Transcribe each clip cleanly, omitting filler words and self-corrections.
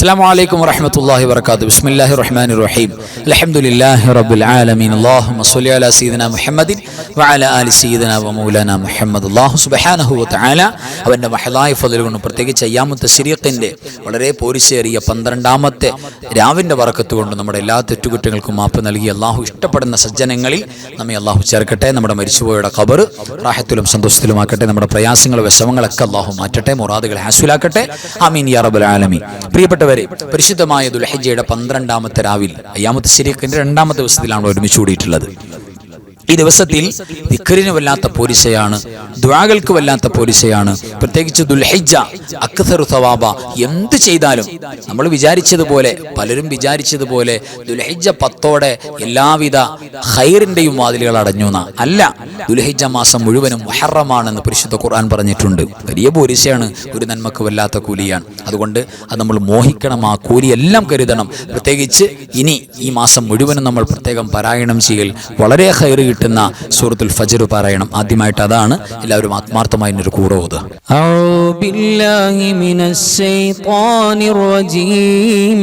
السلام عليكم ورحمة الله وبركاته. بسم الله الرحمن الرحيم. الحمد لله رب العالمين. اللهم صل على سيدنا محمد وعلى آل سيدنا ومولانا محمد. അല്ലാഹു സുബ്ഹാനഹു വ തആല അവന്റെ മഹലായ ഫളൽ കൊണ്ട് പ്രത്യേകിച്ച് അയ്യാമു തശ്രീഖിന്റെ വളരെ പോരിശേറിയ 12ാമത്തെ രാവിന്റെ ബറക്കത്ത് കൊണ്ട് നമ്മുടെ എല്ലാ തെറ്റുകുറ്റങ്ങൾക്കും മാപ്പ് നൽകി അല്ലാഹു ഇഷ്ടപ്പെടുന്ന സജ്ജനങ്ങളിൽ നമ്മെ അല്ലാഹു ചേർക്കട്ടെ. നമ്മുടെ മരിച്ചുപോയവരുടെ ഖബർ റാഹത്തിലും സന്തോഷത്തിലുമാക്കട്ടെ. നമ്മുടെ പ്രയാസങ്ങളും വിഷമങ്ങളൊക്കെ അല്ലാഹു മാറ്റട്ടെ. മുറാദുകൾ ഹാസിലാക്കട്ടെ. ആമീൻ യാ റബ്ബൽ ആലമീൻ. പ്രിയപ്പെട്ടവരെ, പരിശുദ്ധമായ ദുൽഹിജ്ജയുടെ 12ാമത്തെ രാവിൽ അയ്യാമു തശ്രീഖിന്റെ 2ാമത്തെ ദിവസത്തിലാണ് ഒരുമിച്ച് കൂടിയിട്ടുള്ളത്. ഈ ദിവസത്തിൽ ദിക്റിന് വല്ലാത്ത പോരിശയാണ്, ദുആകൾക്ക് വല്ലാത്ത പോരിശയാണ്. പ്രത്യേകിച്ച് ദുൽഹിജ്ജ അക്സറു സവാബ. എന്ത് ചെയ്താലും നമ്മൾ വിചാരിച്ചതുപോലെ, പലരും വിചാരിച്ചതുപോലെ ദുൽഹിജ്ജ 10 എല്ലാവിധ ഖൈറിന്റെയും വാതിലുകൾ അടഞ്ഞു അല്ല. ദുൽഹിജ്ജ മാസം മുഴുവനും മുഹറമാണെന്ന് പരിശുദ്ധ ഖുർആൻ പറഞ്ഞിട്ടുണ്ട്. വലിയ പോരിശയാണ്, ഒരു നന്മക്ക് വല്ലാത്ത കൂലിയാണ്. അതുകൊണ്ട് അത് നമ്മൾ മോഹിക്കണം, ആ കൂലി എല്ലാം കരുതണം. പ്രത്യേകിച്ച് ഇനി ഈ മാസം മുഴുവനും നമ്മൾ പ്രത്യേകം പാരായണം ചെയ്യൽ, വളരെ ഖൈർ കിട്ടുന്ന സൂറത്തുൽ ഫജ്ർ പാരായണം. ആദ്യമായിട്ട് അതാണ്. എല്ലാവരും ആത്മാർത്ഥമായി ഒരു കൂടെ ഓതുക. അഊദു ബില്ലാഹി മിനശ് ശൈത്വാനിർ റജീം.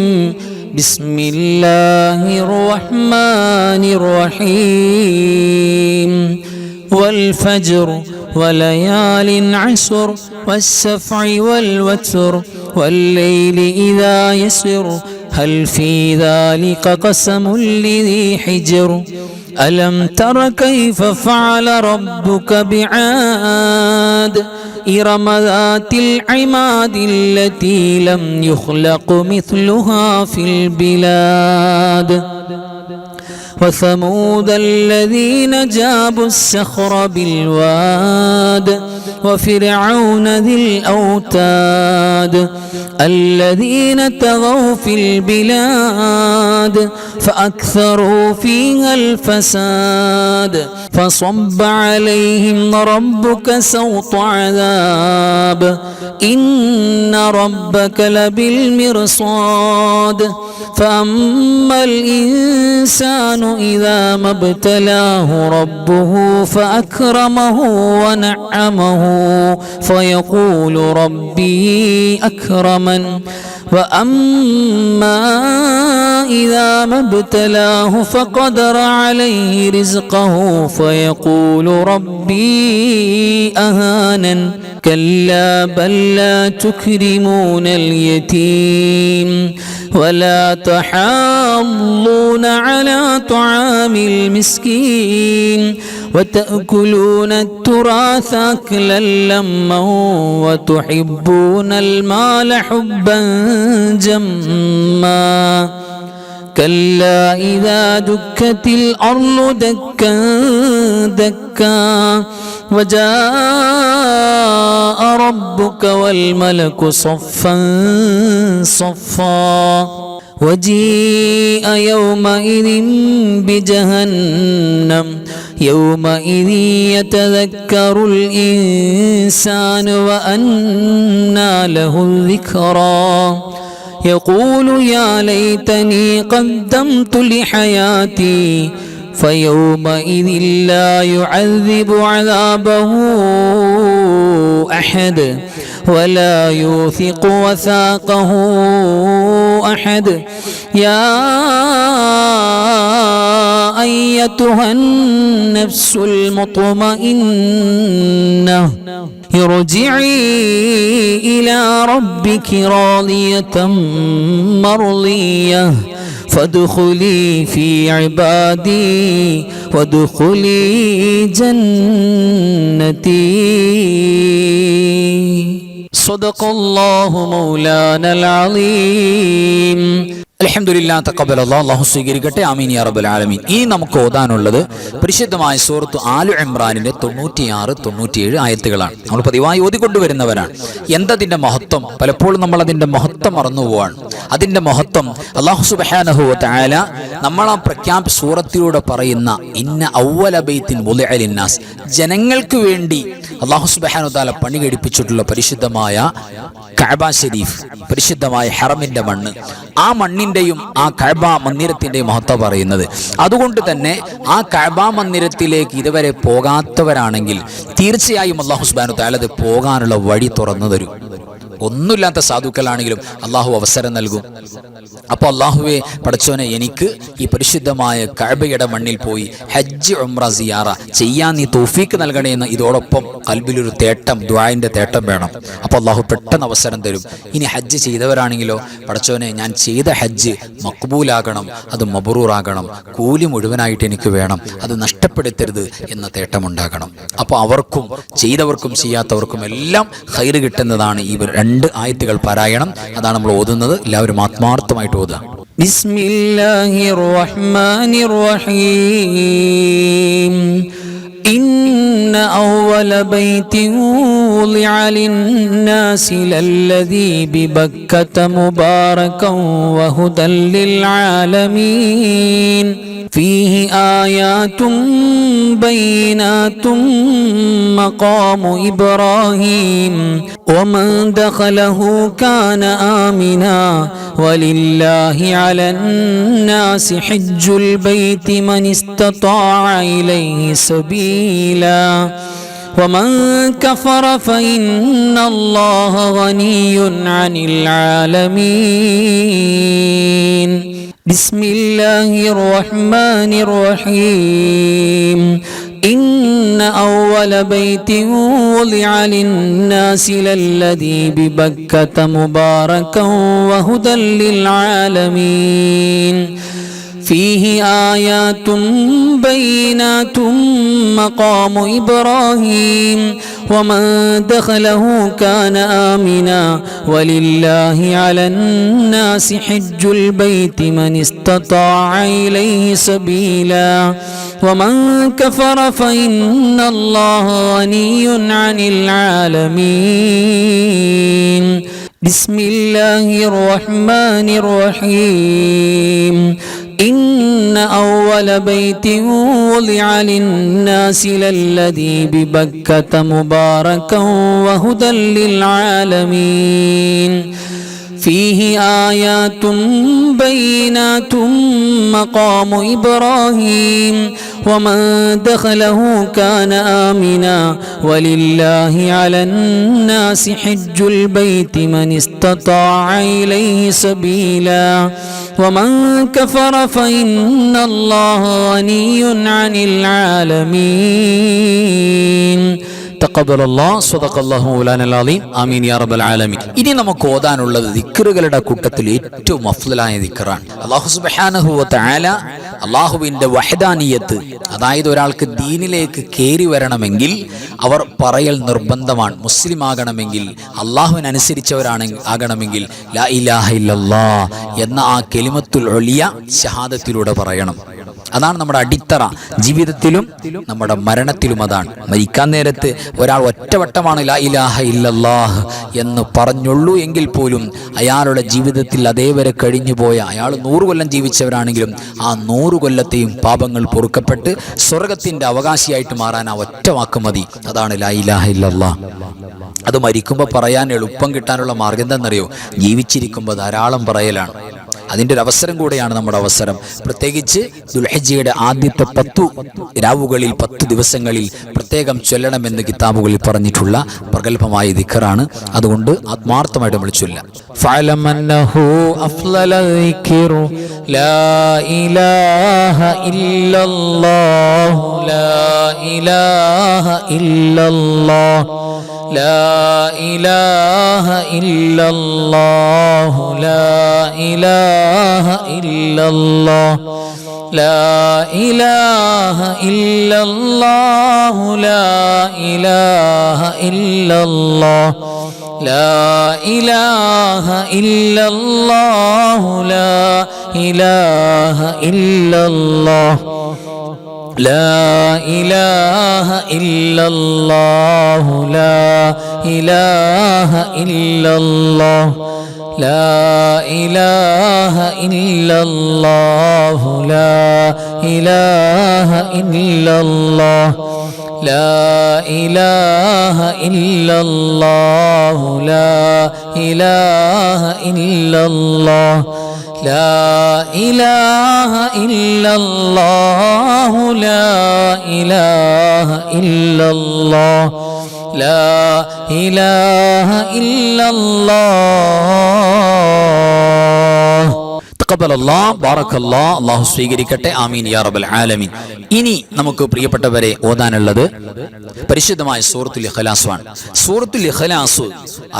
ബിസ്മില്ലാഹിർ റഹ്മാനിർ റഹീം. വൽ ഫജ്ർ വലയാലിൻ അശ്ർ വസ്സഫ്ഇ വൽ വത്ർ വല്ലൈലി ഇദാ യസ്ർ ഹൽ ഫീ ദാലിക ഖസമുൻ ലിദീ ഹിജ്ർ. ألم تر كيف فعل ربك بعاد إرم ذات العماد التي لم يخلق مثلها في البلاد وثمود الذين جابوا الصخر بالواد وفرعون ذي الأوتاد الذين طغوا في البلاد فأكثروا فيها الفساد فصب عليهم ربك سوط عذاب إن ربك لبالمرصاد فأما الإنسان إذا ما ابتلاه ربه فأكرمه ونعمه فيقول ربي أكرمن وأما إذا ما ابتلاه فقدر عليه رزقه فيقول ربي أهانن كلا بل لا تكرمون اليتيم ولا تحاضون على طعام المسكين وتأكلون التراث أكلا لما وتحبون المال حبا جما كلا إذا دكت الأرض دكا دكا وجاء ربك والملك صفا صفا وجيء يومئذ بجهنم يومئذ يتذكر الإنسان وأنى له الذكرى يقول يا ليتني قدمت لحياتي فيومئذ لا يعذب عذابه أحد ولا يوثق وثاقه أحد يا أيتها النفس المطمئنة ارجعي إلى ربك راضية مرضية فادخلي في عبادي وادخلي جنتي. صدق الله مولانا العظيم. അൽഹംദുലില്ലാഹ് തഖബ്ബലല്ലാഹ്. അല്ലാഹു സ്വീകരിക്കട്ടെ. ആമീൻ യാ റബ്ബൽ ആലമീൻ. ഈ നമുക്ക് ഓതാനുള്ളത് പരിശുദ്ധമായ സൂറത്ത് ആലു ഇംറാനിന്റെ 96, 97 ആയത്തുകളാണ്. നമ്മൾ പതിവായി ഓതിക്കൊണ്ടുവരുന്നവരാണ്. എന്തതിന്റെ മഹത്വം? പലപ്പോഴും നമ്മൾ അതിന്റെ മഹത്വം മറന്നുപോവാണ്. അതിന്റെ മഹത്വം അല്ലാഹു സുബ്ഹാനഹു വ തആല നമ്മൾ ആ സൂറത്തിലൂടെ പറയുന്ന ഇന്ന അവ്വല ബൈത്തിൻ വുളിഅ ലിന്നാസ്, ജനങ്ങൾക്ക് വേണ്ടി അല്ലാഹു സുബ്ഹാനഹു വ തആല പണി കഴിപ്പിച്ചിട്ടുള്ള പരിശുദ്ധമായ കഅബ ശരീഫ്, പരിശുദ്ധമായ ഹറമിന്റെ മണ്ണ്, ആ മണ്ണിന്റെയും ആ കഅബ മന്ദിരത്തിന്റെയും മഹത്വം പറയുന്നത്. അതുകൊണ്ട് തന്നെ ആ കഅബ മന്ദിരത്തിലേക്ക് ഇതുവരെ പോകാത്തവരാണെങ്കിൽ തീർച്ചയായും അല്ലാഹു സുബ്ഹാനഹു വ തആല അത് പോകാനുള്ള വഴി തുറന്നു തരും. ഒന്നുമില്ലാത്ത സാധുക്കളാണെങ്കിലും അള്ളാഹു അവസരം നൽകും. അപ്പോൾ അള്ളാഹുവെ പടച്ചോനെ, എനിക്ക് ഈ പരിശുദ്ധമായ കഅബയുടെ മണ്ണിൽ പോയി ഹജ്ജ് ഉംറ സിയാറ ചെയ്യാൻ നീ തൗഫീക്ക് നൽകണേ എന്ന് ഇതോടൊപ്പം കൽബിലൊരു തേട്ടം, ദുആഇന്റെ തേട്ടം വേണം. അപ്പോൾ അള്ളാഹു പെട്ടെന്ന് അവസരം തരും. ഇനി ഹജ്ജ് ചെയ്തവരാണെങ്കിലോ, പടച്ചോനെ ഞാൻ ചെയ്ത ഹജ്ജ് മഖ്ബൂലാകണം, അത് മബ്റൂറാകണം, കൂലി മുഴുവനായിട്ട് എനിക്ക് വേണം, അത് നഷ്ടപ്പെടുത്തരുത് എന്ന തേട്ടമുണ്ടാകണം. അപ്പോൾ അവർക്കും ചെയ്തവർക്കും ചെയ്യാത്തവർക്കും എല്ലാം ഖൈറ് കിട്ടുന്നതാണ് ഈ 2 ആയത്തുകൾ പാരായണം. അതാണ് നമ്മൾ ഓതുന്നത്. എല്ലാവരും ആത്മാർത്ഥമായിട്ട് ഓതുക. ബിസ്മില്ലാഹിർ റഹ്മാനിർ റഹീം. إن أول بيت وضع للناس للذي ببكة مباركا وهدى للعالمين فيه آيات بينات مقام إبراهيم ومن دخله كان آمنا ولله على الناس حج البيت من استطاع إليه سبيلا ومن كفر فإن الله غني عن العالمين بسم الله الرحمن الرحيم إن أول بيت وضع للناس للذي ببكة مباركا وهدى للعالمين فيه آيات بينات مقام إبراهيم ومن دخله كان آمنا ولله على الناس حج البيت من استطاع إليه سبيلا ومن كفر فإن الله غني عن العالمين بسم الله الرحمن الرحيم إن أول بيت وضع للناس للذي ببكة مباركا وهدى للعالمين فيه آيات بينات مقام إبراهيم ومن دخله كان آمنا ولله على الناس حج البيت من استطاع إليه سبيلا ومن كفر فإن الله غني عن العالمين തഖബ്ബൽ അല്ലാഹ് സ്വദഖല്ലാഹു മൗലാനൽ അലീം ആമീൻ യാ റബ്ബൽ ആലമീൻ. ഇനി നമുക്ക് ഓതാനുള്ളത് ദിക്റുകളുടെ കൂട്ടത്തിൽ ഏറ്റവും അഫ്ളലായ ദിക്റാണ്. അല്ലാഹു സുബ്ഹാനഹു വ തആല അല്ലാഹുവിന്റെ വഹദാനിയത്ത്, അതായത് ഒരാൾക്ക് ദീനിലേക്ക് കയറി വരണമെങ്കിൽ അവർ പറയൽ നിർബന്ധമാണ്. മുസ്ലിം ആകണമെങ്കിൽ, അല്ലാഹുവിനനുസരിച്ചവരാകണമെങ്കിൽ ലാ ഇലാഹ ഇല്ലല്ലാഹ് എന്ന ആ കലിമത്തുൽ ഉലിയ ഷഹാദത്തിലൂടെ പറയണം. അതാണ് നമ്മുടെ അടിത്തറ. ജീവിതത്തിലും നമ്മുടെ മരണത്തിലും അതാണ്. മരിക്കാൻ നേരത്ത് ഒരാൾ ഒറ്റവട്ടമാണ് ലാ ഇലാഹ ഇല്ലല്ലാഹ് എന്ന് പറഞ്ഞുള്ളൂ എങ്കിൽ പോലും അയാളുടെ ജീവിതത്തിൽ അതേവരെ കഴിഞ്ഞു പോയ, അയാൾ 100 കൊല്ലം ജീവിച്ചവരാണെങ്കിലും ആ 100 കൊല്ലത്തെയും പാപങ്ങൾ പൊറുക്കപ്പെട്ട് സ്വർഗത്തിന്റെ അവകാശിയായിട്ട് മാറാൻ ആ ഒറ്റ വാക്ക് മതി. അതാണ് ലാ ഇലാഹ ഇല്ലല്ലാഹ്. അത് മരിക്കുമ്പോൾ പറയാൻ എളുപ്പം കിട്ടാനുള്ള മാർഗം എന്താണെന്നറിയോ? ജീവിച്ചിരിക്കുമ്പോൾ ധാരാളം പറയലാണ്. അതിൻ്റെ ഒരു അവസരം കൂടെയാണ് നമ്മുടെ അവസരം. പ്രത്യേകിച്ച് ദുൽഹിജ്ജയുടെ ആദ്യത്തെ 10 രാവുകളിൽ 10 ദിവസങ്ങളിൽ പ്രത്യേകം ചൊല്ലണമെന്ന് കിതാബുകളിൽ പറഞ്ഞിട്ടുള്ള പ്രഗൽഭമായ ദിക്റാണ്. അതുകൊണ്ട് ആത്മാർത്ഥമായിട്ട് നമ്മൾ ചൊല്ലാം. ഫഅലമന്നഹു അഫ്ളലൽ ദിക്റു ലാ ഇലാഹ ഇല്ലല്ലാഹു ലാ ഇലാഹ ഇല്ലല്ലാഹ് لا إله إلا الله لا إله إلا الله لا إله إلا الله لا إله إلا الله لا إله إلا الله لا إله إلا الله لا إله إلا الله لا إله إلا الله لا إله إلا الله لا إله إلا الله لا إله إلا الله لا إله إلا الله لا إله إلا الله لا إله إلا الله ലാ ഇലാഹ ഇല്ലല്ലാഹ്. തഖബ്ബലല്ലാഹ് ബാറക്കല്ലാഹ്. അല്ലാഹു സ്വീകരിക്കട്ടെ. ആമീൻ യാ റബ്ബൽ ആലമീൻ. ഇനി നമുക്ക് പ്രിയപ്പെട്ടവരെ ഓതാനുള്ളത് പരിശുദ്ധമായ സൂറത്തുൽ ഇഖ്ലാസ് ആണ്. സൂറത്തുൽ ഇഖ്ലാസ്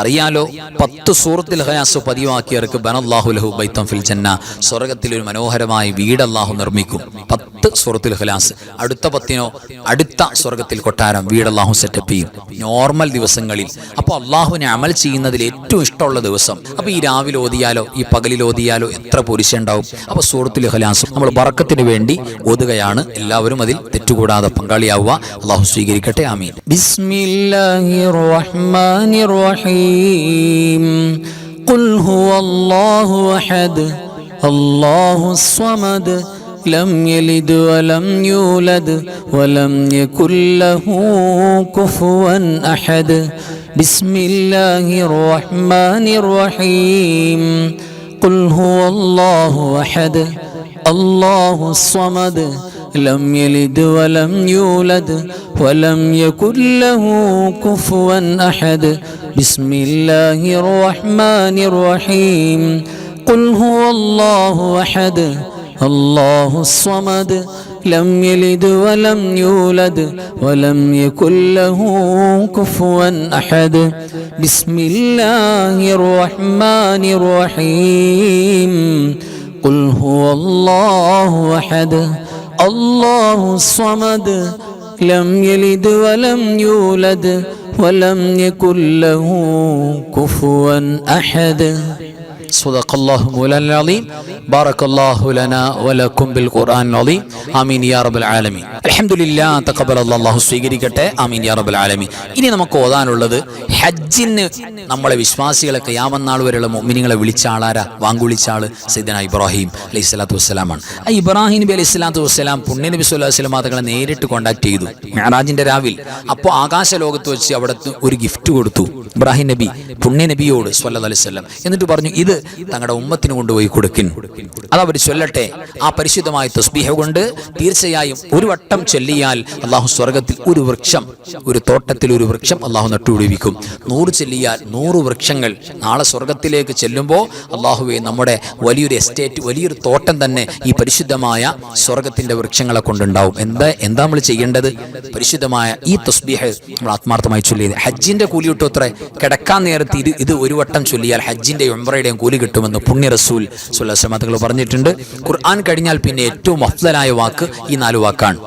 അറിയാലോ, 10 സൂറത്തുൽ ഇഖ്ലാസ് പതിവാക്കിയവർക്ക് ബനല്ലാഹു ലഹു ബൈത്തൻ ഫിൽ ജന്ന, സ്വർഗ്ഗത്തിൽ ഒരു മനോഹരമായ വീട് അല്ലാഹു നിർമ്മിക്കും. 10 സൂറത്തുൽ ഇഖ്ലാസ്. അടുത്ത 10നോ അടുത്ത സ്വർഗ്ഗത്തിൽ കൊട്ടാരം വീട് അല്ലാഹു സെറ്റപ്പ് ചെയ്യും നോർമൽ ദിവസങ്ങളിൽ. അപ്പോൾ അല്ലാഹുവിനെ അമൽ ചെയ്യുന്നതിൽ ഏറ്റവും ഇഷ്ടമുള്ള ദിവസം. അപ്പോൾ ഈ രാവിലെ ഓതിയാലോ ഈ പകലിൽ ഓതിയാലോ എത്ര പുരുഷ ഉണ്ടാവും. അപ്പോൾ സൂറത്തുൽ ഇഖ്ലാസ് നമ്മൾ ബറക്കത്തിന് വേണ്ടി ഓതുകയാണ്. എല്ലാവരും അതിൽ തെറ്റുകൂടാതെ പങ്കാളിയാവുക. അല്ലാഹു സ്വീകരിക്കട്ടെ. ആമീൻ. ബിസ്മില്ലാഹിർ റഹ്മാനിർ റഹീം. ഖുൽ ഹുവല്ലാഹു അഹദ് അല്ലാഹുസ് സ്വമദ് ലം യലിദ് വലം യൂലദ് വലം യകുൽ ലഹു കുഫുവൻ അഹദ്. ബിസ്മില്ലാഹിർ റഹ്മാനിർ റഹീം. ഖുൽ ഹുവല്ലാഹു അഹദ് അല്ലാഹുസ് സ്വമദ് ലം യലിദ് വലം യൂലദ് വലം യകുൽ ലഹു കുഫുവൻ അഹദ്. ബിസ്മില്ലാഹിർ റഹ്മാനിർ റഹീം. ഖുൽ ഹുവല്ലാഹു അഹദ് അല്ലാഹുസ് സ്വമദ് ലം യലിദ് വലം യൂലദ് വലം യകുൽ ലഹു കുഫുവൻ അഹദ്. ബിസ്മില്ലാഹിർ റഹ്മാനിർ റഹീം. ഖുൽ ഹുവല്ലാഹു അഹദ് അല്ലാഹുസ് സ്വമദ് ലം യലിദ് വലം യൂലദ് വലം യകുൽ ലഹു കുഫുവൻ അഹദ്. സദഖല്ലാഹു മൗലാനൽ അലീം. ബാറക്കല്ലാഹു ലനാ വലക്കും ബിൽ ഖുർആനിൽ അലീം. ആമീൻ യാ റബ്ബൽ ആലമീൻ. അൽഹംദുലില്ലാ തഖബ്ബലല്ലാഹു. അല്ലാഹു സ്വീകരിക്കട്ടെ. ആമീൻ യാ റബ്ബൽ ആലമീൻ. ഇനി നമുക്ക് ഓതാനുള്ളത് ഹജ്ജിന് നമ്മളെ വിശ്വാസികളെ ഖിയാമത്ത് നാൾ വരെയുള്ള മുഅ്മിനീങ്ങളെ വിളിച്ച ആളാരാ? വാങ്കുവിളിച്ച ആള് സയ്യിദനാ ഇബ്രാഹിം അലൈഹിസ്സലാത്തു വസ്സലാമാണ്. ആ ഇബ്രാഹിം നബി അലൈഹിസ്സലാത്തു വസ്സലാം പുണ്യ നബി സ്വല്ലല്ലാഹു അലൈഹി വസല്ലം തങ്ങളെ നേരിട്ട് കോൺടാക്ട് ചെയ്തു മിഅ്റാജിന്റെ രാവിൽ. അപ്പോൾ ആകാശ ലോകത്ത് വെച്ച് അവിടെ ഒരു ഗിഫ്റ്റ് കൊടുത്തു ഇബ്രാഹിം നബി പുണ്യ നബിയോട് സ്വല്ലല്ലാഹു അലൈഹി വസല്ലം. എന്നിട്ട് പറഞ്ഞു, ഇത് തങ്ങളുടെ ഉമ്മത്തിന് കൊണ്ടുപോയി കൊടുക്കിൻ, അതവർ ചൊല്ലട്ടെ. ആ പരിശുദ്ധമായ തസ്ബീഹ കൊണ്ട് തീർച്ചയായും ഒരു വട്ടം ചൊല്ലിയാൽ അള്ളാഹു സ്വർഗത്തിൽ ഒരു വൃക്ഷം, ഒരു തോട്ടത്തിൽ ഒരു വൃക്ഷം അള്ളാഹു നട്ടുപിടിപ്പിക്കും. 100 ചൊല്ലിയാൽ 100 വൃക്ഷങ്ങൾ നാളെ സ്വർഗത്തിലേക്ക് ചെല്ലുമ്പോൾ അള്ളാഹുവെ നമ്മുടെ വലിയൊരു എസ്റ്റേറ്റ്, വലിയൊരു തോട്ടം തന്നെ ഈ പരിശുദ്ധമായ സ്വർഗത്തിന്റെ വൃക്ഷങ്ങളെ കൊണ്ടുണ്ടാവും. എന്താ നമ്മൾ ചെയ്യേണ്ടത്? പരിശുദ്ധമായ ഈ തസ്ബീഹ് നമ്മൾ ആത്മാർത്ഥമായി ചൊല്ലിയത്. ഹജ്ജിന്റെ കൂലി കിട്ടും അത്രേ. കിടക്കാൻ നേരത്ത് ഇത് ഒരു വട്ടം ചൊല്ലിയാൽ ഹജ്ജിന്റെയും ഉംറയുടെയും കൂലി കിട്ടുമെന്ന് പുണ്യ റസൂൽ സ്വല്ലല്ലാഹു അലൈഹി വസല്ലം തങ്ങൾ പറഞ്ഞിട്ടുണ്ട്. ഖുർആൻ കഴിഞ്ഞാൽ പിന്നെ ഏറ്റവും അഫ്ളലായ വാക്ക് ഈ 4 വാക്കാണ്.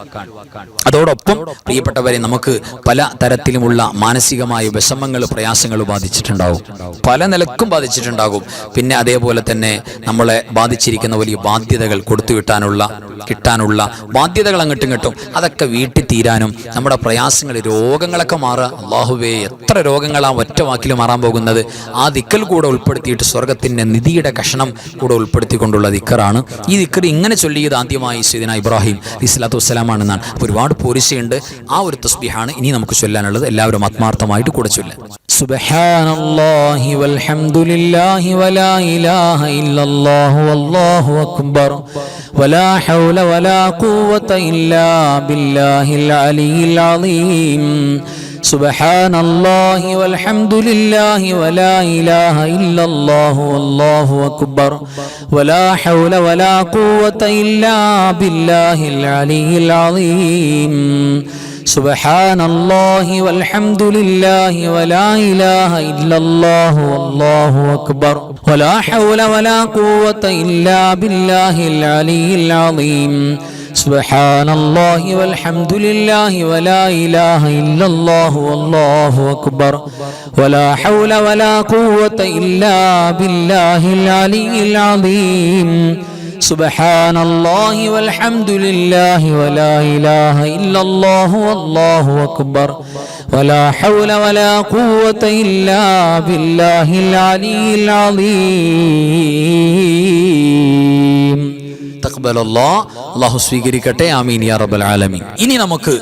അതോടൊപ്പം പ്രിയപ്പെട്ടവരെ, നമുക്ക് പല തരത്തിലുമുള്ള മാനസികമായ വിഷമങ്ങൾ, പ്രയാസങ്ങൾ ബാധിച്ചിട്ടുണ്ടാവും, പല നിലക്കും ബാധിച്ചിട്ടുണ്ടാകും. പിന്നെ അതേപോലെ തന്നെ നമ്മളെ ബാധിച്ചിരിക്കുന്ന വലിയ ബാധ്യതകൾ, കിട്ടാനുള്ള ബാധ്യതകൾ അങ്ങോട്ടും ഇങ്ങോട്ടും, അതൊക്കെ വീട്ടിൽ തീരാനും നമ്മുടെ പ്രയാസങ്ങൾ, രോഗങ്ങളൊക്കെ മാറുക. അല്ലാഹുവേ, എത്ര രോഗങ്ങളാ ഒറ്റ വാക്കിൽ മാറാൻ പോകുന്നത്. ആ ദിക്കൽ കൂടെ ഉൾപ്പെടുത്തിയിട്ട് സ്വർഗത്തിന്റെ നിധിയുടെ കഷണം കൂടെ ഉൾപ്പെടുത്തിക്കൊണ്ടുള്ള ദിക്കറാണ് ഈ ദിക്കർ. ഇങ്ങനെ ചൊല്ലിയത് ആദ്യമായി സയ്യിദനാ ഇബ്രാഹിം അലൈഹിസ്സലാത്തു വസ്സലാമാണെന്നാണ്. ഒരുപാട് പോരിശയുണ്ട്. ആ ഒരു തസ്ബീഹാണ് ഇനി നമുക്ക് ചൊല്ലാനുള്ളത്. എല്ലാവരും ആത്മാർത്ഥമായിട്ട് കൂടെ ചൊല്ലാം. സുബ്ഹാനല്ലാഹി വൽഹംദുലില്ലാഹി വലാ ഇലാഹ ഇല്ലല്ലാഹു വല്ലാഹു അക്ബർ വലാ ഹൗല വലാ ഖുവത ഇല്ലാ ബില്ലാഹിൽ അലിയിൽ അളീം. സുബ്ഹാനല്ലാഹി വൽഹംദുലില്ലാഹി വലാ ഇലാഹ ഇല്ലല്ലാഹു വല്ലാഹു അക്ബർ വലാ ഹൗല വലാ ഖുവത ഇല്ലാ ബില്ലാഹിൽ അലിയിൽ അളീം. സുബ്ഹാനല്ലാഹി വൽഹംദുലില്ലാഹി വലാ ഇലാഹ ഇല്ലല്ലാഹു വല്ലാഹു അക്ബർ വലാ ഹൗല വലാ ഖുവത ഇല്ലാ ബില്ലാഹിൽ അലിയിൽ അളീം. സുബ്ഹാനല്ലാഹി വൽഹംദുലില്ലാഹി വലാ ഇലാഹ ഇല്ലല്ലാഹു വല്ലാഹു അക്ബർ വലാ ഹൗല വലാ ഖുവത ഇല്ലാ ബില്ലാഹിൽ അലിയിൽ അളീം. സുബ്ഹാനല്ലാഹി വൽഹംദുലില്ലാഹി വലാ ഇലാഹ ഇല്ലല്ലാഹു വല്ലാഹു അക്ബർ വലാ ഹൗല വലാ ഖുവത ഇല്ലാ ബില്ലാഹിൽ അലിയിൽ അളീം. അല്ലാഹു സ്വീകരിക്കട്ടെ. ആമീൻ യാ റബ്ബൽ ആലമീൻ. ഇനി നമുക്ക്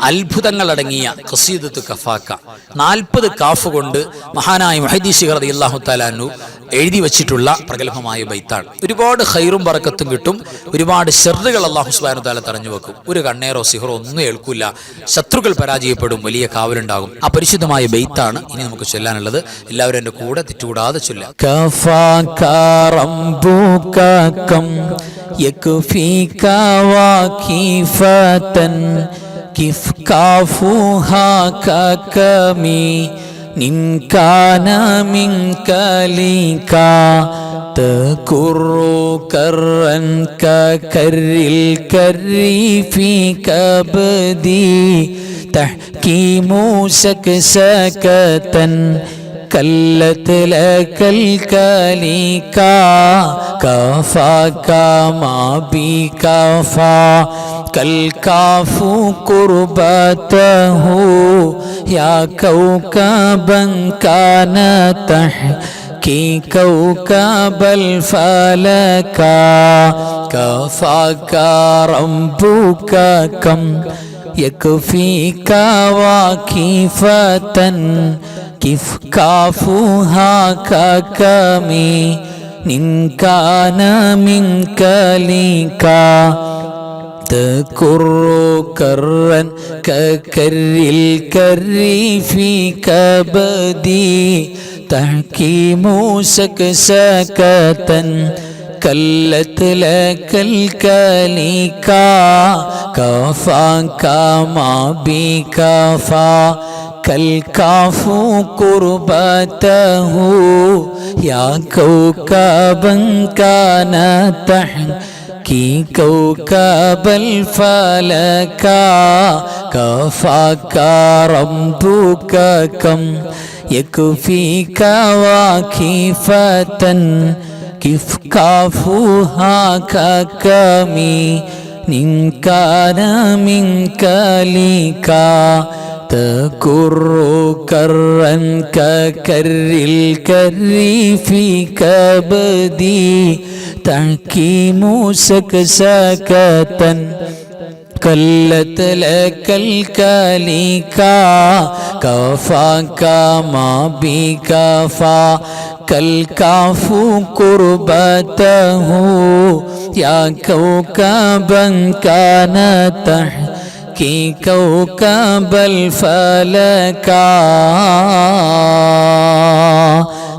അത്ഭുതങ്ങൾ അടങ്ങിയ ഖസീദത്തു കഫാക്ക 40 കാഫ് കൊണ്ട് മഹാനായ മുഹദ്ദിസ് റളിയല്ലാഹു തആല അൻഹു എഴുതി വെച്ചിട്ടുള്ള പ്രഗത്ഭമായ ബൈത്താണ്. ഒരുപാട് ഖൈറും ബറക്കത്തും കിട്ടും, ഒരുപാട് ഷർറുകൾ അല്ലാഹു സുബ്ഹാനഹു വ തആല തടഞ്ഞു വെക്കും. ഒരു കണ്ണേറോ സിഹറോ ഒന്നും ഏൽക്കില്ല, ശത്രുക്കൾ പരാജയപ്പെടും, വലിയ കാവലുണ്ടാകും. ആ പരിശുദ്ധമായ ബൈത്താണ് ഇനി നമുക്ക് ചൊല്ലാനുള്ളത്. എല്ലാവരും എൻ്റെ കൂടെ തെറ്റുകൂടാതെ ചൊല്ലാം. إن كان منك ليكا تكر كرا ككر الكر في كبدي تحكيم سكسكة كلت لك الكليكا كفاك ما بكفا كالكاف قربته يا كوكبا كان تحكي كوكب الفلكا كفاك ربك كم يكفيك واكفة كيف كافها ككمي إن كان منك ليكا تكر كرا ككر الكر في كبدي تحكيم سكسكة كلت لك الكليكا كفاك ما بكفا كالكاف قربته يا كوكبا كان تحكي كوكب الفلكا كفاك ربك كم يكفيك واكفة كيف كافها ككمي إن كان منك ليكا تكر كرا ككر الكر في كبدي تحكيم سكسكة كلت لك الكليكا كفاك ما بكفا كالكاف قربته يا كوكبا كان تحكي كوكب الفلكا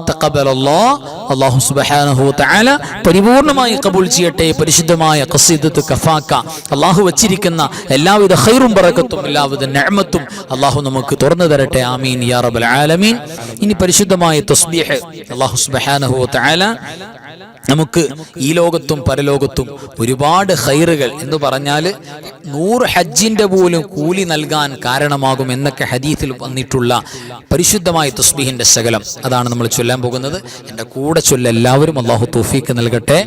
തഖബ്ബൽ അല്ലാഹു സുബ്ഹാനഹു വ തആല പരിപൂർണമായി കബൂൽ ചെയ്യട്ടെ. പരിശുദ്ധമായ ഖസീദത്തു കഫാക്ക അല്ലാഹു വച്ചിരിക്കുന്ന എല്ലാവിധ ഖൈറും ബറക്കത്തും എല്ലാവിധ നിഅമത്തും അല്ലാഹു നമുക്ക് തുറന്നു തരട്ടെ. ആമീൻ യാ റബ്ബൽ ആലമീൻ. ഇനി പരിശുദ്ധമായ തസ്ബീഹ് അല്ലാഹു സുബ്ഹാനഹു വ തആല നമുക്ക് ഈ ലോകത്തും പരലോകത്തും ഒരുപാട് ഖൈറുകൾ എന്ന് പറഞ്ഞാൽ 100 ഹജ്ജിന്റെ പോലും കൂലി നൽകാൻ കാരണമാകും എന്നൊക്കെ ഹദീസിൽ വന്നിട്ടുള്ള പരിശുദ്ധമായ തസ്ബീഹിന്റെ ശകലം അതാണ് നമ്മൾ ചൊല്ലാൻ പോകുന്നത്. എൻ്റെ കൂടെ ചൊല്ല എല്ലാവരും. അല്ലാഹു തൗഫീഖ് നൽകട്ടെ.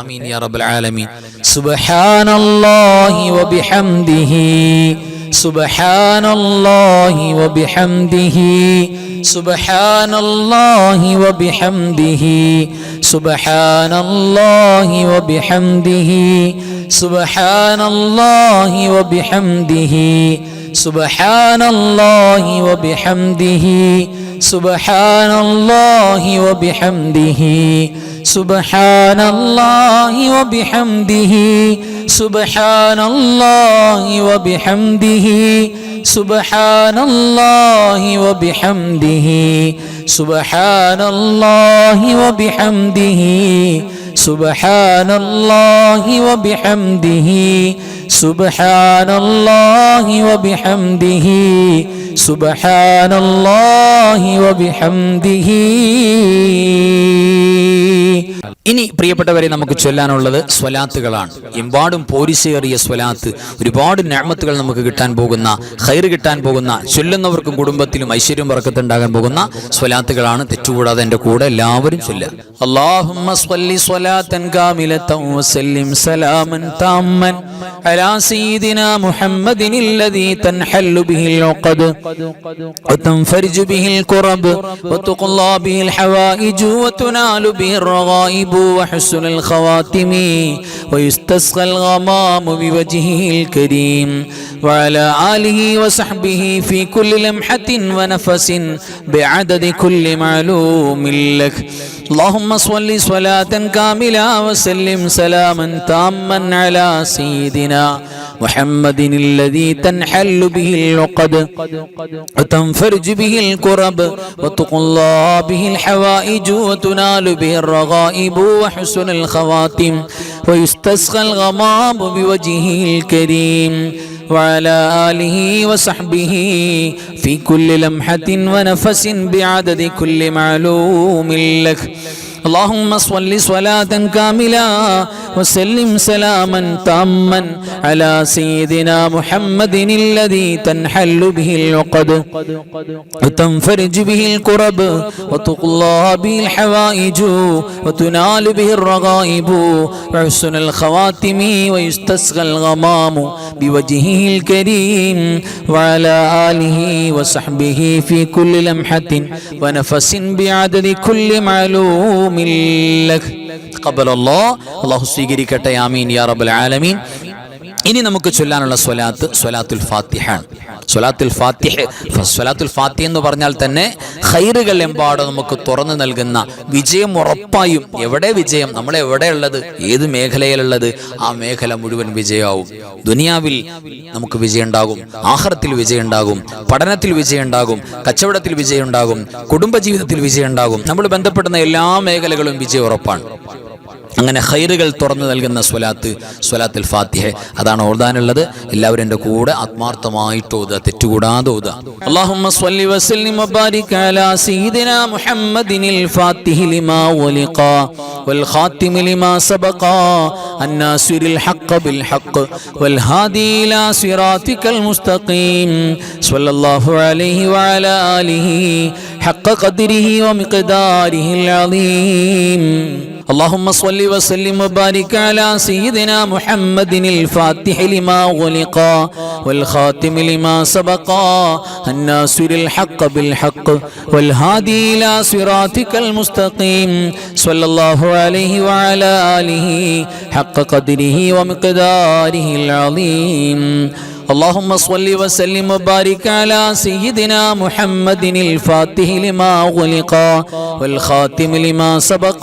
ആമീൻ യാ റബ്ബൽ ആലമീൻ. സുബ്ഹാനല്ലാഹി വബിഹംദിഹി സുബ്ഹാനല്ലാഹി വബിഹംദിഹി സുബ്ഹാനല്ലാഹി വബിഹംദിഹി സുബ്ഹാനല്ലാഹി വബിഹംദിഹി സുബ്ഹാനല്ലാഹി വബിഹംദിഹി സുബ്ഹാനല്ലാഹി വബിഹംദിഹി സുബ്ഹാനല്ലാഹി വബിഹംദിഹി സുബ്ഹാനല്ലാഹി വബിഹംദിഹി സുബ്ഹാനല്ലാഹി വബിഹംദിഹി സുബ്ഹാനല്ലാഹി വബിഹംദിഹി സുബ്ഹാനല്ലാഹി വബിഹംദിഹി സുബ്ഹാനല്ലാഹി വബിഹംദിഹി സുബ്ഹാനല്ലാഹി വബിഹംദിഹി സുബ്ഹാനല്ലാഹി വബിഹംദിഹി. ഇനി പ്രിയപ്പെട്ടവരെ നമുക്ക് ചൊല്ലാനുള്ളത് സ്വലാത്തുകളാണ്. എമ്പാടും പോരിശേറിയ സ്വലാത്ത്, ഒരുപാട് നിഅമത്തുകൾ നമുക്ക് കിട്ടാൻ പോകുന്ന, ഖൈറ് കിട്ടാൻ പോകുന്ന, ചൊല്ലുന്നവർക്കും കുടുംബത്തിലും ഐശ്വര്യം ബറക്കത്തുണ്ടാകാൻ പോകുന്ന സ്വലാത്തുകളാണ്. തെറ്റുകൂടാതെ എൻ്റെ കൂടെ എല്ലാവരും ചൊല്ലുക. അല്ലാഹുമ്മ സ്വല്ലി സ്വലാത്തൻ കാമിലതൻ വസല്ലിം സലാമൻ താമ്മൻ അലാ സയ്യിദിനാ മുഹമ്മദിനില്ലദീ തൻഹല്ലു ബിഹിൽ ഉഖദ് വതൻഫരിജു ബിഹിൽ ഖുറബ് വതുഖല്ലാ ബിഹിൽ ഹവായിജു വതുനാലു ബിഹിർ റഗായിബു وحسن الخواتم ويستسقى الغمام بوجهه الكريم وعلى آله وصحبه في كل لمحة ونفس بعدد كل معلوم لك اللهم صل صلاة كاملة وسلم سلاما تاما على سيدنا محمد الذي تنحل به العقد وتنفرج به الكرب وتقضى به الحوائج وتنال به الرغائب وحسن الخواتم ويستسقى الغمام بوجهه الكريم وعلى آله وصحبه في كل لمحة ونفس بعدد كل معلوم لك. اللهم صل صلاة كاملة وسلم سلاما تاما على سيدنا محمد الذي تنحل به العقد وتنفرج به الكرب وتقضى به الحوائج وتنال به الرغائب وحسن الخواتم ويستسقى الغمام بوجهه الكريم وعلى آله وصحبه في كل لمحة ونفس بعدد كل معلوم അല്ലാഹു സ്വീകരിക്കട്ടെ. ആമീൻ യാ റബ്ബൽ ആലമീൻ. ഇനി നമുക്ക് ചൊല്ലാനുള്ള സ്വലാത്തുൽ ഫാത്തിഹ. സ്വലാത്തുൽ ഫാത്തിഹ എന്ന് പറഞ്ഞാൽ തന്നെ ഖൈറുകൾ എമ്പാടും നമുക്ക് തുറന്നു നൽകുന്ന, വിജയം ഉറപ്പായും. എവിടെ വിജയം? നമ്മളെവിടെയുള്ളത്, ഏത് മേഖലയിലുള്ളത്, ആ മേഖല മുഴുവൻ വിജയമാവും. ദുനിയാവിൽ നമുക്ക് വിജയം ഉണ്ടാകും, ആഖിറത്തിൽ വിജയം ഉണ്ടാകും, പഠനത്തിൽ വിജയം ഉണ്ടാകും, കച്ചവടത്തിൽ വിജയം ഉണ്ടാകും, കുടുംബജീവിതത്തിൽ വിജയം ഉണ്ടാകും. നമ്മൾ ബന്ധപ്പെടുന്ന എല്ലാ മേഖലകളും വിജയം ഉറപ്പാണ്. അങ്ങനെ ഖൈറുകൾ തുറന്നു നൽകുന്ന സ്വലാത്തുൽ ഫാത്തിഹ, അതാണ് ഓതാനുള്ളത്. എല്ലാവരും എൻ്റെ കൂടെ ആത്മാർത്ഥമായിട്ട് ഓതുക, തെറ്റുകൂടാതെ ഓതുക. അല്ലാഹുമ്മ സ്വല്ലി വസല്ലിം വബാരിക് അലാ സയ്യിദിനാ മുഹമ്മദിനിൽ ഫാത്തിഹി ലിമാ ഉലിഖ വൽ ഖാതിമി ലിമാ സബഖ അന്നാസിറിൽ ഹഖ് ബിൽ ഹഖ് വൽ ഹാദി ഇലാ സിറാതികൽ മുസ്തഖീം സ്വല്ലല്ലാഹു അലൈഹി വഅലാ ആലിഹി ഹഖ് ഖദ്രിഹി വമിഖ്ദാരിഹിൽ അളീം. اللهم صل وسلم وبارك على سيدنا محمد الفاتح لما غلق والخاتم لما سبق الناصر الحق بالحق والهادي إلى صراطك المستقيم صلى الله عليه وعلى آله حق قدره ومقداره العظيم. اللهم صل وسلم وبارك على سيدنا محمد الفاتح لما أغلق والخاتم لما سبق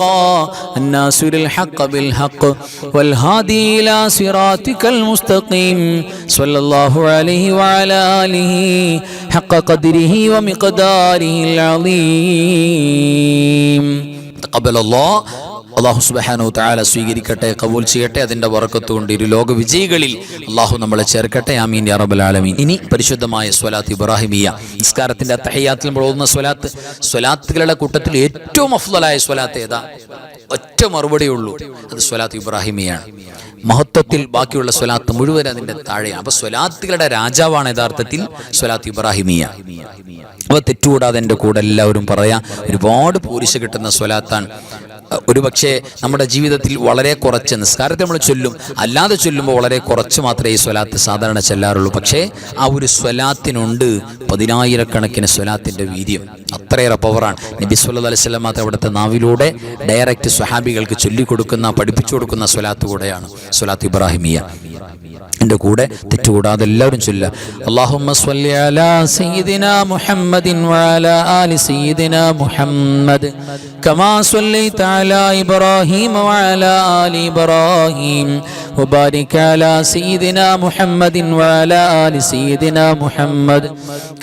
الناصر الحق بالحق والهادي إلى صراطك المستقيم صلى الله عليه وعلى آله حق قدره ومقداره العظيم. تقبل الله. അല്ലാഹു സുബ്ഹാനഹു തആല സ്വീകരിക്കട്ടെ, കബൂൽ ചെയ്യട്ടെ. അതിന്റെ ബറക്കത്ത് കൊണ്ട് ഇരു ലോക വിജയികളിൽ അല്ലാഹു നമ്മളെ ചേർക്കട്ടെ. ആമീൻ യാ റബ്ബൽ ആലമീൻ. ഇനി പരിശുദ്ധമായ സ്വലാത്ത് ഇബ്രാഹിമിയ, നിസ്കാരത്തിന്റെ അത്തഹിയ്യാത്തിൽ നമ്മൾ ഓതുന്ന സ്വലാത്തുകളുടെ കൂട്ടത്തിൽ ഏറ്റവും അഫ്ളലായ സ്വലാത്ത് ഏതാ? ഒറ്റ മറുപടിയുള്ളൂ, അത് സ്വലാത്ത് ഇബ്രാഹിമിയാണ്. മഹത്വത്തിൽ ബാക്കിയുള്ള സ്വലാത്ത് മുഴുവൻ അതിന്റെ താഴെയാണ്. അപ്പൊ സ്വലാത്തുകളുടെ രാജാവാണ് യഥാർത്ഥത്തിൽ സ്വലാത്ത് ഇബ്രാഹിമിയ. അപ്പൊ തെറ്റുകൂടാതെ എൻ്റെ കൂടെ എല്ലാവരും പറയാം. ഒരുപാട് പോരിശ കിട്ടുന്ന സ്വലാത്താണ്. ഒരുപക്ഷെ നമ്മുടെ ജീവിതത്തിൽ വളരെ കുറച്ച്, നിസ്കാരത്തെ നമ്മൾ ചൊല്ലും, അല്ലാതെ ചൊല്ലുമ്പോൾ വളരെ കുറച്ച് മാത്രമേ ഈ സ്വലാത്ത് സാധാരണ ചെല്ലാറുള്ളൂ. പക്ഷേ ആ ഒരു സ്വലാത്തിനുണ്ട് 10,000 സ്വലാത്തിന്റെ വീര്യം. അത്രയേറെ പവറാണ്. നബി സല്ലല്ലാഹു അലൈഹി വസല്ലം അവിടുത്തെ നാവിലൂടെ ഡയറക്റ്റ് സ്വഹാബികൾക്ക് ചൊല്ലിക്കൊടുക്കുന്ന, പഠിപ്പിച്ചു കൊടുക്കുന്ന സ്വലാത്ത് കൂടെയാണ് സ്വലാത്ത് ഇബ്രാഹിമിയ. എൻ്റെ കൂടെ തെറ്റുകൂടാതെ എല്ലാവരും ചൊല്ലുക. അല്ലാഹുമ്മ സ്വല്ലി അലാ സയ്യിദിനാ മുഹമ്മദിൻ വഅലാ ആലി സയ്യിദിനാ മുഹമ്മദ് കമാ സ്വല്ലൈത അലാ ഇബ്രാഹീം വഅലാ ആലി ഇബ്രാഹീം വബാരിക് അലാ സയ്യിദിനാ മുഹമ്മദിൻ വഅലാ ആലി സയ്യിദിനാ മുഹമ്മദ്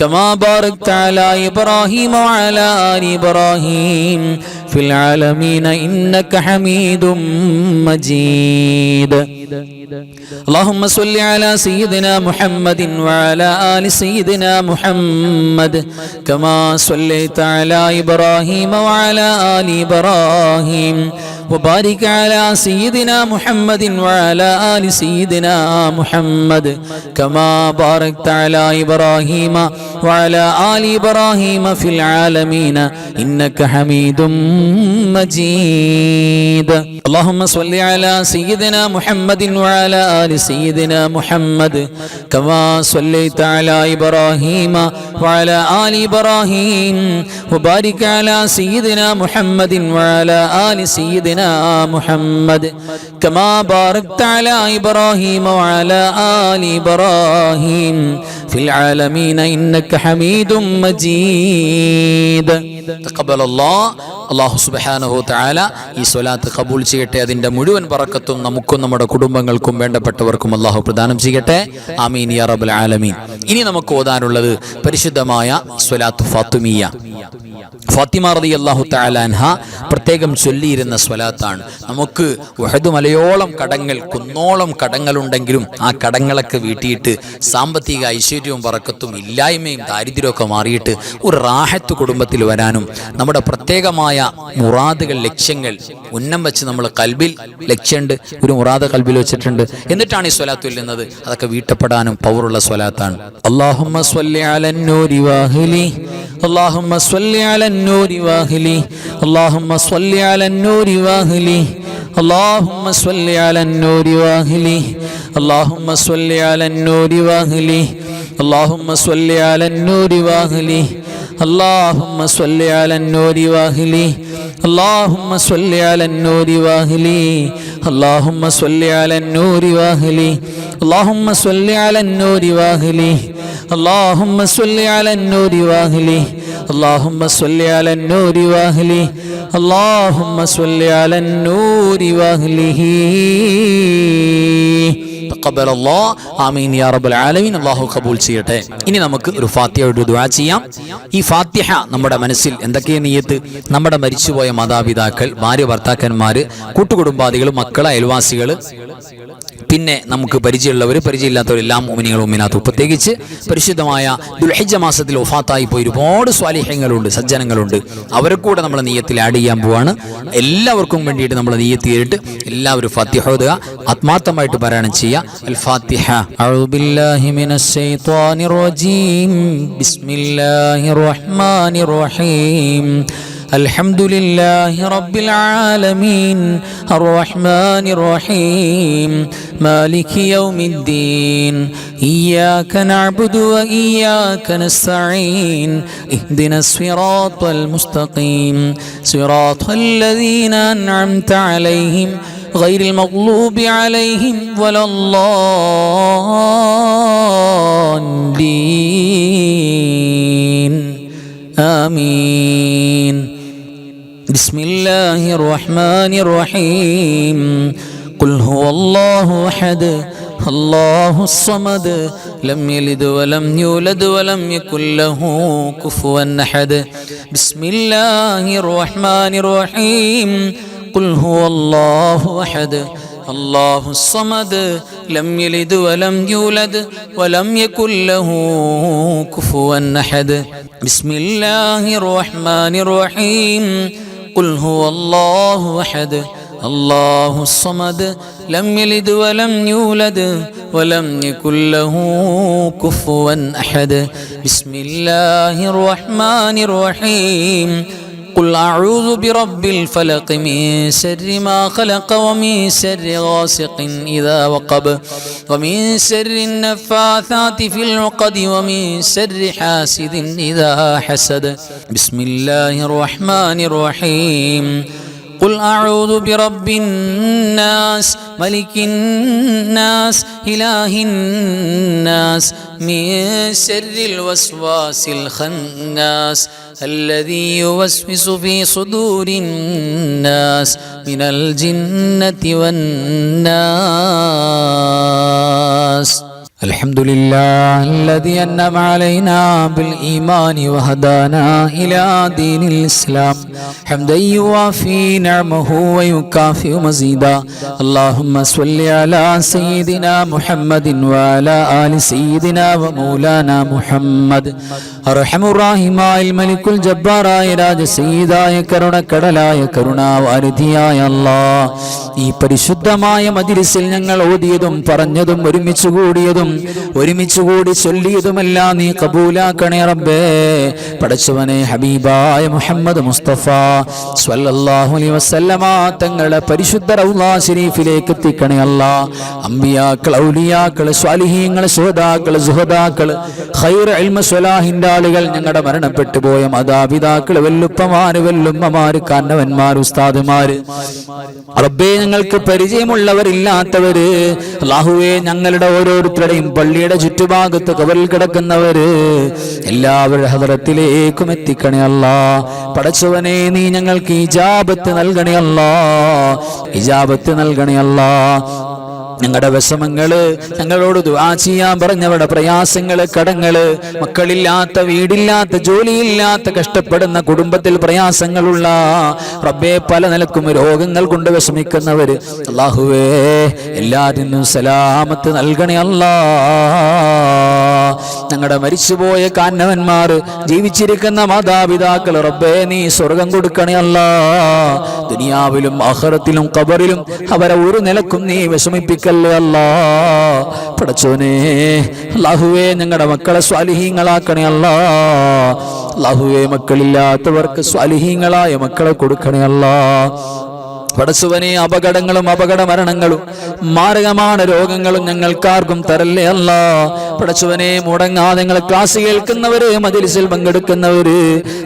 കമാ ബാരക്ത അലാ ഇബ്രാഹീം വഅലാ ആലി ഇബ്രാഹീം ഫിൽ ആലമീന ഇന്നക ഹമീദും മജീദ്. اللهم صل على سيدنا محمد وعلى آل سيدنا محمد كما صليت على إبراهيم وعلى آل إبراهيم وبارك على سيدنا محمد وعلى آل سيدنا محمد كما باركت على إبراهيم وعلى آل إبراهيم في العالمين إنك حميد مجيد. اللهم صل على سيدنا محمد وعلى آل سيدنا محمد كما صليت على إبراهيم وعلى آل إبراهيم وبارك على سيدنا محمد وعلى آل سيدنا محمد كما باركت على إبراهيم وعلى آل إبراهيم في العالمين إنك حميد مجيد. തഖബ്ബലല്ലാഹ്. അല്ലാഹു സുബ്ഹാനഹു തആല ഈ സ്വലാത്ത് ഖബൂൽ ചെയ്യട്ടെ. അതിന്റെ മുഴുവൻ ബറക്കത്തും നമുക്കും നമ്മുടെ കുടുംബങ്ങൾക്കും വേണ്ടപ്പെട്ടവർക്കും അല്ലാഹു പ്രദാനം ചെയ്യട്ടെ. ആമീൻ യാ റബ്ബൽ ആലമീൻ. ഇനി നമുക്ക് ഓതാനുള്ളത് പരിശുദ്ധമായ സ്വലാത്ത് ഫാത്തിമിയ്യ. ഫാത്തിമ റളിയല്ലാഹു തആല അൻഹ പ്രത്യേകം ചൊല്ലിയിരുന്ന സ്വലാത്താണ്. നമുക്ക് ഉഹദ് മലയോളം കടങ്ങൾ, കുന്നോളം കടങ്ങളുണ്ടെങ്കിലും ആ കടങ്ങളൊക്കെ വീട്ടിയിട്ട് സാമ്പത്തിക ഐശ്വര്യവും ബറക്കത്തും ഇല്ലായ്മയും ദാരിദ്ര്യമൊക്കെ മാറിയിട്ട് ഒരു റാഹത്ത് കുടുംബത്തിൽ വരാനും നമ്മുടെ പ്രത്യേകമായ മുറാദുകൾ, ലക്ഷ്യങ്ങൾ ഉന്നം വെച്ച് നമ്മൾ കൽബിൽ ലക്ഷ്യമുണ്ട്, ഒരു മുറാദ് കൽബിൽ വെച്ചിട്ടുണ്ട്, എന്നിട്ടാണ് ഈ സ്വലാത്ത് ചൊല്ലുന്നത്. അതൊക്കെ വീട്ടപ്പെടാനും പവറുള്ള സ്വലാത്താണ്. അല്ലാഹുമ്മ സ്വല്ലി അലൻ നൂരി വാഹിലി, അല്ലാഹുമ്മ സ്വല്ലി അലൻ നൂരി വാഹിലി, അല്ലാഹുമ്മ സ്വല്ലി അലൻ നൂരി വാഹിലി, അല്ലാഹുമ്മ സ്വല്ലി അലൻ നൂരി വാഹിലി, അല്ലാഹുമ്മ സ്വല്ലി അലൻ നൂരി വാഹിലി, അല്ലാഹുമ്മ സ്വല്ലി അലൻ നൂരി വാഹിലി, അല്ലാഹുമ്മ സ്വല്ലി അലൻ നൂരി വാഹിലി, അല്ലാഹുമ്മ സ്വല്ലി അലൻ നൂരി വാഹിലി, അല്ലാഹുമ്മ സ്വല്ലി അലൻ നൂരി വാഹിലി, അല്ലാഹുമ്മ സ്വല്ലി അലൻ നൂരി വാഹിലി, അല്ലാഹുമ്മ സ്വല്ലി അലൻ നൂരി വാഹിലി, അല്ലാഹുമ്മ സ്വല്ലി അലൻ നൂരി വാഹിലി, അല്ലാഹുമ്മ സ്വല്ലി അലൻ നൂരി വാഹിലിഹി. തഖബ്ബലല്ലാഹ്. ആമീൻ യാ റബ്ബൽ ആലമീൻ. അല്ലാഹു ഖബൂൽ ചെയ്യട്ടെ. ഇനി നമുക്ക് ഒരു ഫാത്തിഹയുടെ ദുആ ചെയ്യാം. ഈ ഫാത്തിഹ നമ്മുടെ മനസ്സിൽ എന്തൊക്കെ നിയ്യത്ത്? നമ്മുടെ മരിച്ചുപോയ മാതാപിതാക്കൾ, ഭാര്യ ഭർത്താക്കന്മാര്, കൂട്ടുകുടുംബാദികൾ, മക്കൾ, അയൽവാസികൾ, പിന്നെ നമുക്ക് പരിചയമുള്ളവർ, പരിചയമില്ലാത്തവരെല്ലാം മുഅ്മിനീങ്ങളും മുഅ്മിനാത്തും, പ്രത്യേകിച്ച് പരിശുദ്ധമായ ദുൽഹിജ്ജ മാസത്തിൽ വഫാത്തായി പോയി ഒരുപാട് സ്വാലിഹ്യങ്ങളുണ്ട്, സജ്ജനങ്ങളുണ്ട്. അവരെ കൂടെ നമ്മൾ നിയ്യത്തിൽ ആഡ് ചെയ്യാൻ പോവാണ്. എല്ലാവർക്കും വേണ്ടിയിട്ട് നമ്മൾ നിയ്യത്ത് ചെയ്തിട്ട് എല്ലാവരും ഫാത്തിഹ ഓതുക, ആത്മാർത്ഥമായിട്ട് പാരായണം ചെയ്യുക. അൽ ഫാത്തിഹ. അഊദു ബില്ലാഹി മിനശ് ശൈത്വാനിർ റജീം. ബിസ്മില്ലാഹിർ റഹ്മാനിർ റഹീം. الحمد لله رب العالمين الرحمن الرحيم مالك يوم الدين إياك نعبد وإياك نستعين اهدنا الصراط المستقيم صراط الذين أنعمت عليهم غير المغلوب عليهم ولا الضالين آمين. بسم الله الرحمن الرحيم. قل هو الله أحد الله الصمد لم يلد ولم يولد ولم يكن له كفوا أحد. بسم الله الرحمن الرحيم. قل هو الله أحد الله الصمد لم يلد ولم يولد ولم يكن له كفوا أحد. بسم الله الرحمن الرحيم. قل هو الله أحد الله الصمد لم يلد ولم يولد ولم يكن له كفوا أحد. بسم الله الرحمن الرحيم. قل أعوذ برب الفلق من شر ما خلق ومن شر غاسق إذا وقب ومن شر النفاثات في العقد ومن شر حاسد إذا حسد. بسم الله الرحمن الرحيم. قل أعوذ برب الناس ملك الناس إله الناس من شر الوسواس الخناس الذي يوسوس في صدور الناس من الجنة والناس. الحمد لله الذي أنعم علينا بالإيمان وهدانا إلى دين الإسلام حمدا يوافي نعمه ويكافئ مزيدا. اللهم صل على سيدنا محمد وعلى آل سيدنا ومولانا محمد. അർഹമുറാഹിമായ മലിക്കുൽ ജബ്ബാറായ രാജസയ്യിദായ കരുണക്കടലായ കരുണാവാരിധിയായ അല്ലാഹ്, ഈ പരിശുദ്ധമായ മജ്ലിസിൽ ഞങ്ങൾ ഓതിയതും പറഞ്ഞതും ഒരുമിച്ച് കൂടിയതും ഒരുമിച്ച് കൂടി ചൊല്ലിയതുമെല്ലാം നീ കബൂലാക്കണേ റബ്ബേ. പടച്ചവനെ, ഹബീബായ മുഹമ്മദ് മുസ്തഫ സ്വല്ലല്ലാഹു അലൈഹി വസല്ലമ തങ്ങളുടെ പരിശുദ്ധ റൗള ശരീഫിലേക്ക് എത്തിക്കണേ അല്ലാഹ്. അമ്പിയാക്കൾ, ഔലിയാക്കൾ, സ്വാലിഹീങ്ങൾ, ശുഹദാക്കൾ, സുഹദാക്കൾ, ഖൈർ ഇൽമ സ്വലാഹിന്റെ ആളുകൾ, ഞങ്ങളുടെ മരണപ്പെട്ടു പോയ മാതാപിതാക്കൾ, വെല്ലുപ്പമാര്, വെല്ലുമ്മമാര്, കാരണവന്മാർ, ഉസ്താദുമാര്, റബ്ബേ ഞങ്ങൾക്ക് പരിചയമുള്ളവരില്ലാത്തവര്, അല്ലാഹുവേ ഞങ്ങളുടെ ഓരോരുത്തരുടെയും പോലെയും പള്ളിയുടെ ചുറ്റുഭാഗത്ത് ഖബറിൽ കിടക്കുന്നവര് എല്ലാവരുടെ ഹദറത്തിലേക്കും എത്തിക്കണേ അല്ലാ. പടച്ചവനെ നീ ഞങ്ങൾക്ക് ഇജാബത്ത് നൽകണേ അല്ലാ, ഇജാബത്ത് നൽകണേ അല്ലാ. ഞങ്ങളുടെ വിഷമങ്ങള്, ഞങ്ങളോട് ദുആ ചെയ്യാൻ പറഞ്ഞവരുടെ പ്രയാസങ്ങള്, കടങ്ങള്, മക്കളില്ലാത്ത, വീടില്ലാത്ത, ജോലിയില്ലാത്ത, കഷ്ടപ്പെടുന്ന, കുടുംബത്തിൽ പ്രയാസങ്ങളുള്ള റബ്ബേ, പല നിലക്കും രോഗങ്ങൾ കൊണ്ട് വിഷമിക്കുന്നവര് അല്ലാഹുവേ എല്ലാത്തിനും സലാമത്ത് നൽകണേ അല്ലാ. ഞങ്ങളുടെ മരിച്ചുപോയ കാരണവന്മാർ, ജീവിച്ചിരിക്കുന്ന മാതാപിതാക്കൾ റബ്ബേ നീ സ്വർഗം കൊടുക്കണേ അല്ലാ. ദുനിയാവിലും ആഖിറത്തിലും ഖബറിലും അവരെ ഒരു നിലക്കും നീ വിഷമിപ്പിക്കല്ലേ അല്ലാ. പടച്ചോനെ അല്ലാഹുവേ ഞങ്ങളുടെ മക്കളെ സ്വാലിഹീങ്ങളാക്കണേ അല്ലാ. അല്ലാഹുവേ മക്കളില്ലാത്തവർക്ക് സ്വാലിഹീങ്ങളായ മക്കളെ കൊടുക്കണേ അല്ലാ. പടച്ചവനെ അപകടങ്ങളും അപകട മരണങ്ങളും മാരകமான രോഗങ്ങളും ഞങ്ങൾക്കാർക്കും തരല്ലേ അല്ലാ. പടച്ചവനെ മുടങ്ങാതെ ഞങ്ങൾ ക്ലാസ് കേൾക്കുന്നവര്, മജ്‌ലിസിൽ പങ്കെടുക്കുന്നവര്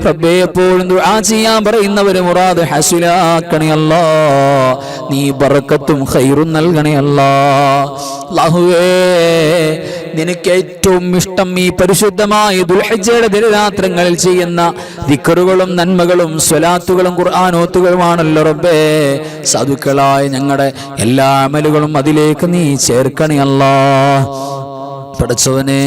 റബ്ബേ എപ്പോഴും ദുആ ചെയ്യാൻ പറയുന്നവര് മുറാദ് ഹസിലാക്കണേ അല്ലാ. നീ ബറക്കത്തും ഖൈറും നൽകണേ അല്ലാ. അല്ലാഹുവേ നിനക്ക് ഏറ്റവും ഇഷ്ടം ഈ പരിശുദ്ധമായ ദുൽഹിജ്ജയുടെ ദിനരാത്രങ്ങളിൽ ചെയ്യുന്ന ദിക്റുകളും നന്മകളും സ്വലാത്തുകളും ഖുർആനോത്തുകളുമാണല്ലോ റബ്ബേ. സാധുക്കളായ ഞങ്ങളുടെ എല്ലാ അമലുകളും അതിലേക്ക് നീ ചേർക്കണേ അല്ലാ. പടച്ചവനെ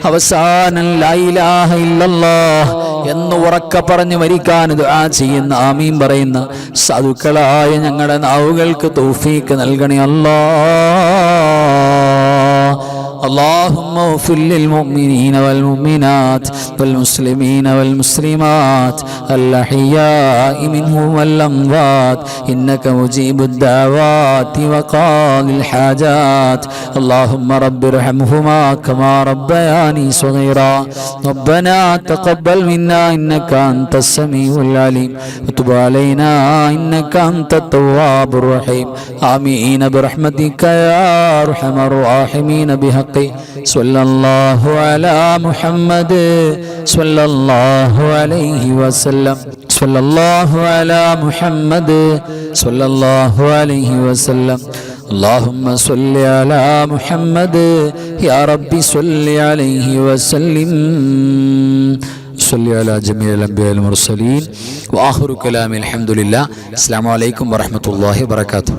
അവസാനം ലാ ഇലാഹ ഇല്ലല്ലാഹ് എന്ന് ഉറക്കെ പറഞ്ഞ് മരിക്കാൻ ദുആ ചെയ്യുന്ന, ആമീൻ പറയുന്ന സാധുക്കളായ ഞങ്ങളുടെ നാവുകൾക്ക് തൗഫീഖ് നൽകണേ അല്ലാ. اللهم اغفر للمؤمنين والمؤمنات والمسلمين والمسلمات الأحياء منهم والأموات إنك مجيب الدعوات وقاضي الحاجات. اللهم رب ارحمهما كما ربياني صغيرا. ربنا تقبل منا إنك أنت السميع العليم وتب علينا إنك أنت التواب الرحيم. آمين برحمتك يا أرحم الراحمين. بحق صلى الله على محمد صلى الله عليه وسلم. صلى الله على محمد صلى الله عليه وسلم. اللهم صل على محمد يا ربي صل عليه وسلم. صل على جميع الأنبياء المرسلين وآخر كلام الحمد لله. السلام عليكم ورحمة الله وبركاته.